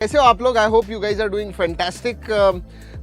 कैसे हो आप लोग? I hope you guys are doing fantastic.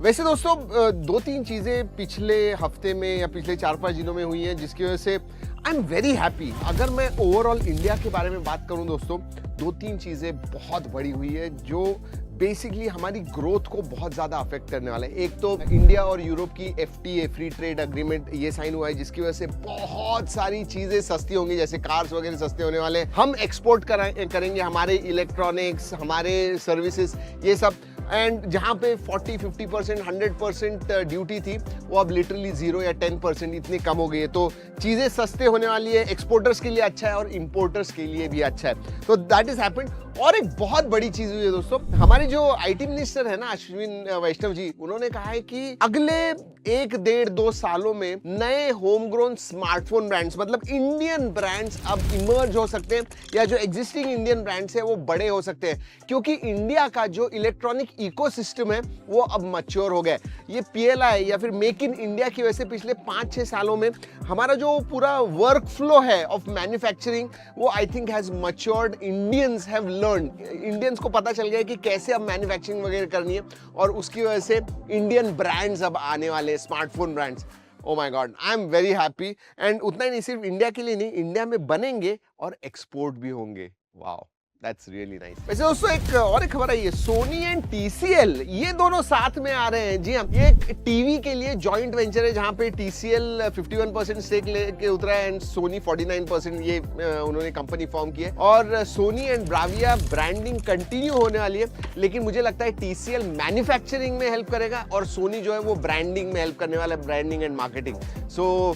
वैसे दोस्तों दो तीन चीज़ें पिछले हफ्ते में या पिछले 4-5 दिनों में हुई हैं जिसकी वजह से आई एम वेरी हैप्पी। अगर मैं ओवरऑल इंडिया के बारे में बात करूं दोस्तों, दो तीन चीज़ें बहुत बड़ी हुई है जो बेसिकली हमारी ग्रोथ को बहुत ज़्यादा अफेक्ट करने वाला है। एक तो इंडिया और यूरोप की FTA फ्री ट्रेड अग्रीमेंट ये साइन हुआ है जिसकी वजह से बहुत सारी चीज़ें सस्ती होंगी, जैसे कार्स वगैरह सस्ते होने वाले हैं। हम एक्सपोर्ट करेंगे हमारे इलेक्ट्रॉनिक्स, हमारे सर्विसेज, ये सब। एंड जहाँ पे 40-50% 100% ड्यूटी थी वो अब लिटरली 0 या 10% इतनी कम हो गई है। तो चीज़ें सस्ते होने वाली है, एक्सपोर्टर्स के लिए अच्छा है और इंपोर्टर्स के लिए भी अच्छा है। तो दैट इज हैपेंड। और एक बहुत बड़ी चीज हुई है दोस्तों, हमारे जो IT मिनिस्टर है ना अश्विन वैष्णव जी, उन्होंने कहा है कि अगले 1-1.5-2 सालों में नए होम ग्रोन स्मार्टफोन ब्रांड्स, मतलब इंडियन ब्रांड्स अब इमर्ज हो सकते हैं, या जो एग्जिस्टिंग इंडियन ब्रांड्स है वो बड़े हो सकते हैं, क्योंकि इंडिया का जो इलेक्ट्रॉनिक इकोसिस्टम है वो अब मैच्योर हो गया है। ये PLI या फिर मेक इन इंडिया की वजह से पिछले 5-6 सालों में हमारा जो पूरा वर्क फ्लो है ऑफ मैन्युफैक्चरिंग वो I think has matured. Indians have Indians को पता चल गया है कि कैसे अब मैन्युफैक्चरिंग वगैरह करनी है, और उसकी वजह से इंडियन ब्रांड्स अब आने वाले हैं, smartphone brands. Oh my God, I am very happy. And उतना ही नहीं, सिर्फ इंडिया के लिए नहीं, इंडिया में बनेंगे और एक्सपोर्ट भी होंगे। Wow, that's really nice. वैसे दोस्तों एक खबर आई है, सोनी एंड TCL ये दोनों साथ में आ रहे हैं। जी हाँ, ये एक टीवी के लिए जॉइंट वेंचर है जहां पे TCL 51% स्टेक लेके उतरा है एंड सोनी 49% ये उन्होंने कंपनी फॉर्म की है। और Sony and Bravia branding continue होने वाली है, लेकिन मुझे लगता है TCL मैन्युफैक्चरिंग में हेल्प करेगा और सोनी जो है वो ब्रांडिंग में हेल्प करने वाला है, branding and marketing. So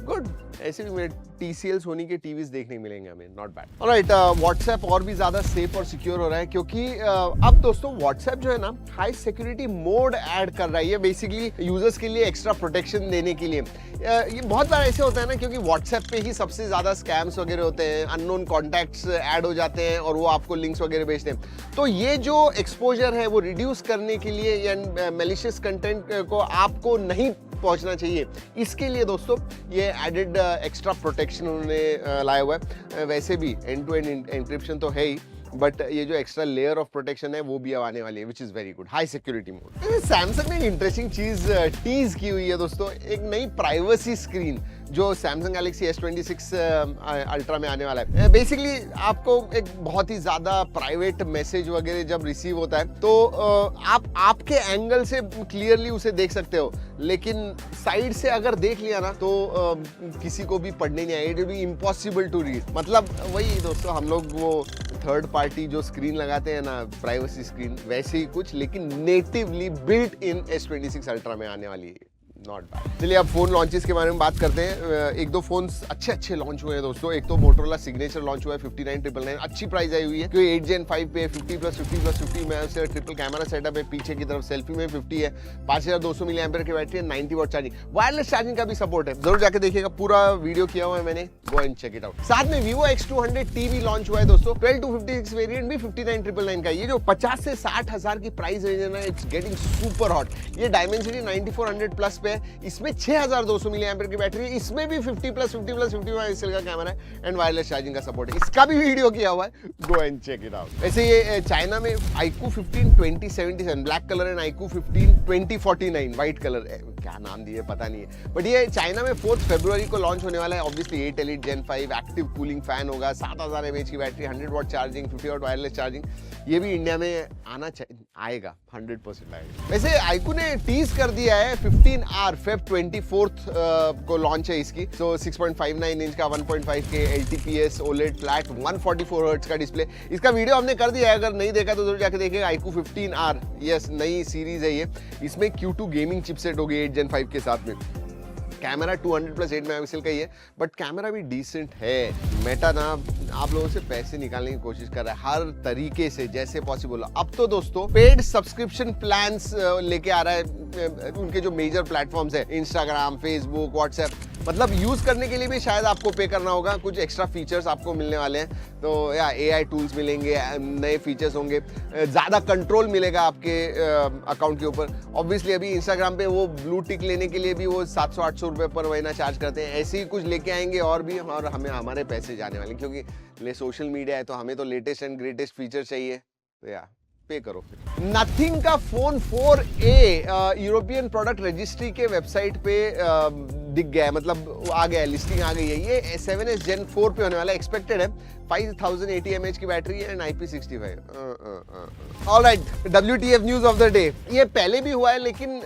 good, ऐसे भी मेरे TCL सोनी के टीवीज देखने मिलेंगे हमें, नॉट बैड। ऑलराइट, व्हाट्सएप और भी ज्यादा सेफ और सिक्योर हो रहा है, क्योंकि अब दोस्तों व्हाट्सएप जो है ना हाई सिक्योरिटी मोड ऐड कर रहा है, ये बेसिकली यूजर्स के लिए एक्स्ट्रा प्रोटेक्शन देने के लिए। ये बहुत बार ऐसे होता है ना, क्योंकि व्हाट्सएप पे ही सबसे ज्यादा स्कैम्स वगैरह होते हैं, अननोन कॉन्टैक्ट्स ऐड हो जाते हैं और वो आपको लिंक्स वगैरह भेजते हैं। तो ये जो एक्सपोजर है वो रिड्यूस करने के लिए या मैलिशियस कंटेंट को आपको नहीं पहुंचना चाहिए, इसके लिए दोस्तों ये एडेड एक्स्ट्रा प्रोटेक्शन उन्होंने लाया हुआ है। वैसे भी एंड टू एंड एन्क्रिप्शन तो है ही, बट ये जो एक्स्ट्रा लेयर ऑफ प्रोटेक्शन है वो भी अब आने वाली है, which is very good, high security mode. Samsung ने एक इंटरेस्टिंग चीज टीज की हुई है दोस्तों, एक नई प्राइवेसी स्क्रीन जो सैमसंग गैलेक्सी S26 अल्ट्रा में आने वाला है। बेसिकली आपको एक बहुत ही ज्यादा प्राइवेट मैसेज वगैरह जब रिसीव होता है तो आप आपके एंगल से क्लियरली उसे देख सकते हो, लेकिन साइड से अगर देख लिया ना तो किसी को भी पढ़ने नहीं आएगा, it will be impossible to read. मतलब वही दोस्तों, हम लोग वो थर्ड पार्टी जो स्क्रीन लगाते हैं ना, प्राइवेसी स्क्रीन, वैसे ही कुछ, लेकिन natively built in S26 ultra में आने वाली है। Not bad. चलिए अब फोन लॉन्चेस के बारे में बात करते हैं। एक दो फोन अच्छे लॉन्च हुए हैं दोस्तों। एक तो मोटोरोला सिग्नेचर लॉन्च हुआ है 59,999, अच्छी प्राइस आई हुई है क्योंकि 8 Gen 5 पे 50+50+50 में से ट्रिपल कैमरा सेटअप है, पीछे की तरफ सेल्फी में 50 है, 5200 मिली एम्पियर की बैटरी है, 90 वॉट चार्जिंग, वायरलेस चार्जिंग का भी सपोर्ट है। जरूर जाके देखिएगा, पूरा वीडियो किया हुआ है मैंने, go and check it out. साथ में Vivo X200T भी लॉन्च हुआ है दोस्तों, 12 to 56 वेरिएंट भी 59,999 का। ये जो 50 से 60 हजार की प्राइस रेंज है ना, इट्स गेटिंग सुपर हॉट। ये डायमेंसिटी 9400+ पे है, इसमें 6200 मिली एम्पियर की बैटरी है, इसमें भी 50+50+50 मेगापिक्सल का कैमरा है एंड वायरलेस चार्जिंग का सपोर्ट है। इसका भी वीडियो किया हुआ है, go and check it out. वैसे ये चाइना में iQOO 15 2077 black colour and iQOO 15 2049 white colour, क्या नाम दिए पता नहीं है, बट ये चाइना में 4 फरवरी को लॉन्च होने वाला है। Obviously 8 Elite Gen 5 active cooling fan होगा, 7000 mAh की battery, 100 watt charging, 50 what wireless charging. ये भी इंडिया में आएगा, 100% आएगा। वैसे iQOO ने टीज कर दिया है 15R Feb 24th को लॉन्च है इसकी। सो 6.59 इंच का 1.5K LTPS OLED flat 144 hertz का डिस्प्ले। इसका वीडियो हमने कर दिया है, अगर नहीं देखा तो जरूर जाके देखिएगा। iQOO 15R, यस, नई सीरीज है ये। इसमें Q2 गेमिंग चिपसेट होगी 8 Gen 5 के साथ में। कैमरा 200+8 मेगापिक्सल का ही है, बट कैमरा भी डिसेंट है। मेटा ना आप लोगों से पैसे निकालने की कोशिश कर रहा है हर तरीके से, जैसे पॉसिबल हो। अब तो दोस्तों पेड सब्सक्रिप्शन प्लान्स लेके आ रहा है उनके जो मेजर प्लेटफॉर्म्स है, इंस्टाग्राम, फेसबुक, व्हाट्सएप, मतलब यूज करने के लिए भी शायद आपको पे करना होगा। कुछ एक्स्ट्रा फीचर्स आपको मिलने वाले हैं, तो या AI टूल्स मिलेंगे, नए फीचर्स होंगे, ज़्यादा कंट्रोल मिलेगा आपके अकाउंट के ऊपर। ऑब्वियसली अभी इंस्टाग्राम पे वो ब्लू टिक लेने के लिए भी वो 700-800 रुपये पर महीना चार्ज करते हैं। ऐसे ही कुछ लेके आएंगे और भी, और हमें हमारे पैसे जाने वाले, क्योंकि सोशल मीडिया है तो हमें तो लेटेस्ट एंड ग्रेटेस्ट फीचर चाहिए। तो या पे करो फिर। नथिंग का phone 4A European product registry के वेबसाइट पे दिख गया है, मतलब आ गया है, लिस्टिंग आ गई है। ये 7S Gen 4 पे होने वाला है, एक्सपेक्टेड है 5080 mAh की battery and IP65। Alright, WTF news of the day. ये पहले भी हुआ है लेकिन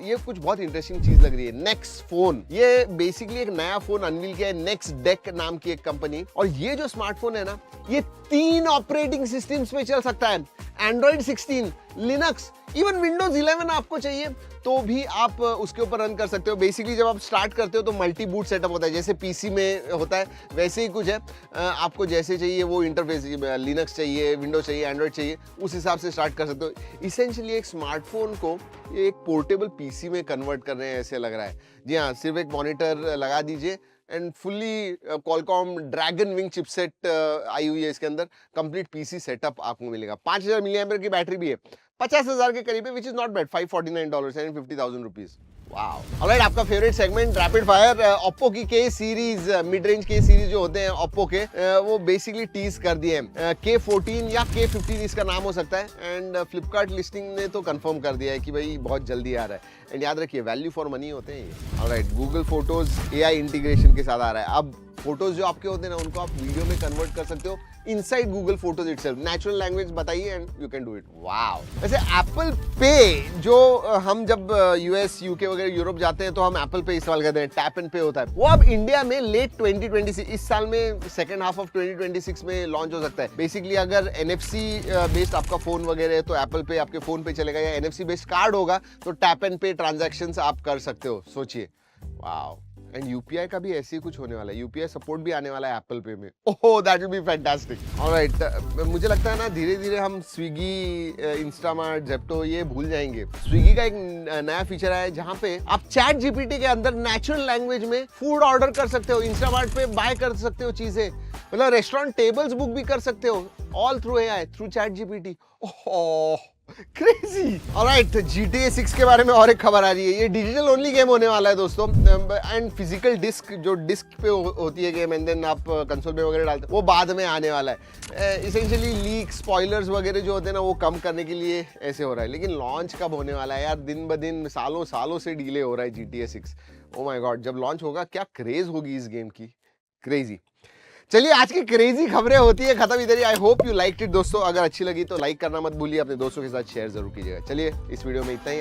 ये कुछ बहुत इंटरेस्टिंग चीज लग रही है। नेक्स्ट फोन, ये बेसिकली एक नया फोन अनवील किया है, नेक्स्ट डेक नाम की एक कंपनी। और ये जो स्मार्टफोन है ना, ये 3 ऑपरेटिंग सिस्टम्स में चल सकता है, एंड्रॉइड 16, लिनक्स, इवन विंडोज 11 आपको चाहिए तो भी आप उसके ऊपर रन कर सकते हो। बेसिकली जब आप स्टार्ट करते हो तो मल्टी बूट सेटअप होता है, जैसे पीसी में होता है वैसे ही कुछ है। आपको जैसे चाहिए वो इंटरफेस, लिनक्स चाहिए, विंडोज चाहिए, एंड्रॉइड चाहिए, उस हिसाब से स्टार्ट कर सकते हो। इसेंशियली एक स्मार्टफोन को एक पोर्टेबल पीसी में कन्वर्ट कर रहे हैं ऐसे लग रहा है। जी हाँ, सिर्फ एक मॉनिटर लगा दीजिए and fully Qualcomm dragon wing chipset आई हुई है इसके अंदर, कंप्लीट पीसी सेटअप आपको मिलेगा। 5000 mAh की बैटरी भी है, 50,000 के करीब है, which is not bad, $549 and 50,000 rupees. Wow. Alright, आपका favourite segment rapid fire. Oppo की K series, mid range K series जो होते हैं ओप्पो के, वो बेसिकली टीज कर दिए हैं। K14 या K15 इसका नाम हो सकता है, एंड फ्लिपकार्ट लिस्टिंग ने तो कंफर्म कर दिया है कि भाई बहुत जल्दी आ रहा है। एंड याद रखिए, वैल्यू फॉर मनी होते हैं ये। Alright, Google photos AI integration के साथ आ रहा है। अब फोटोज जो आपके होते हैं ना, उनको आप वीडियो में कन्वर्ट कर सकते हो inside Google Photos itself. Natural language बताइए and you can do it. Wow. वैसे एप्पल पे जो हम जब US, UK वगैरह यूरोप जाते हैं तो हम एप्पल पे इस्तेमाल करते हैं, टैप एंड पे होता है, वो अब इंडिया में लेट 2026, इस साल में सेकेंड हाफ ऑफ 2026 में लॉन्च हो सकता है। बेसिकली अगर NFC बेस्ड आपका फोन वगैरह है तो एप्पल पे आपके फोन पे चलेगा, या NFC बेस्ड कार्ड होगा तो टैप एंड पे ट्रांजैक्शंस आप कर सकते हो। सोचिए, वाओ। एंड यूपीआई का भी ऐसे ही कुछ होने वाला है, यूपीआई सपोर्ट भी आने वाला है एप्पल पे में। Oh, that will be fantastic. Alright, मुझे लगता है ना धीरे धीरे हम स्विगी, इंस्टामार्ट, जेप्टो ये भूल जाएंगे। स्विगी का एक नया फीचर है जहां पे आप चैट जीपीटी के अंदर नेचुरल लैंग्वेज में फूड ऑर्डर कर सकते हो, इंस्टामार्ट पे बाय कर सकते हो चीजें, मतलब रेस्टोरेंट टेबल्स बुक भी कर सकते हो, all through AI, through chat GPT. Oh, crazy. Alright, GTA 6 के बारे में और एक खबर आ रही है। ये डिजिटल ओनली गेम होने वाला है दोस्तों, एंड फिजिकल डिस्क, जो डिस्क पे होती है गेम एंड देन आप कंसोल पे वगैरह डालते हो, वो बाद में आने वाला है। इसेंशियली लीक, स्पॉयलर्स वगैरह जो होते हैं ना, वो कम करने के लिए ऐसे हो रहा है। लेकिन लॉन्च कब होने वाला है यार? दिन ब दिन, सालों सालों से डिले हो रहा है GTA 6। ओ माय गॉड, जब लॉन्च होगा क्या क्रेज होगी इस गेम की, क्रेजी। चलिए, आज की क्रेजी खबरें होती है खत्म इधर ही। I hope you liked it दोस्तों। अगर अच्छी लगी तो लाइक करना मत भूलिए, अपने दोस्तों के साथ शेयर जरूर कीजिएगा। चलिए, इस वीडियो में इतना ही।